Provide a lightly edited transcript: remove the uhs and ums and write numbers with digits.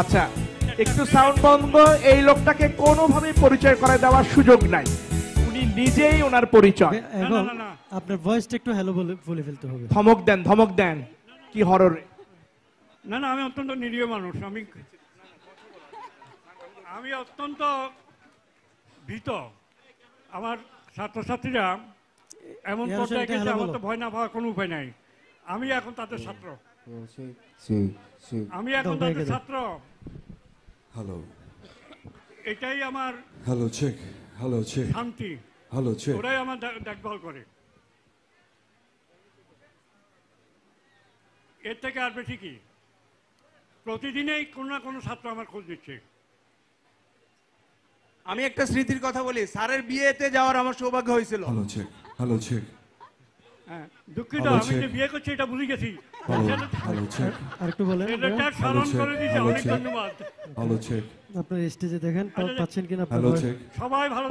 আচ্ছা, একটু সাউন্ড বন্ধ। এই লোকটাকে কোনোভাবে পরিচয় করে দেওয়ার সুযোগ নাই, উনি নিজেই ওনার পরিচয়। এবং আপনার ভয়েসটা একটু হ্যালো বলে ফেলতে হবে। ধমক দেন, ধমক দেন। কি হরর! না না, আমি অত্যন্ত নিরীহ মানুষ। আমি অত্যন্ত ভীত। আমার ছাত্রছাত্রীরা এমন পর্যায়ে গেছে, আমার তো ভয় না পাওয়ার কোনো উপায় নাই। আমি এখন তাদের ছাত্র। আমি এখন তাদের ছাত্র। হ্যালো, এটাই আমার হ্যালো চেক, হ্যালো চেক, শান্তি। Hello check. ওরাই আমার দেখভাল করে। এর থেকে আর বেশি কি? প্রতিদিনেই কোনো না কোনো ছাত্র আমার খোঁজ দিচ্ছে। আমি একটা স্মৃতির কথা বলি, স্যারের বিয়েতে যাওয়ার আমার সৌভাগ্য হয়েছিল। Hello check, hello check. হ্যাঁ, দুঃখিত, আমি যে বিয়ে করছি এটা ভুলে গেছি। Hello check. আরেকটু বলেন। এটার স্মরণ করে দিয়েছে, অনেক ধন্যবাদ। Hello check. আপনার স্টেজে দেখেন পাচ্ছেন কিনা। Hello check. সবাই ভালো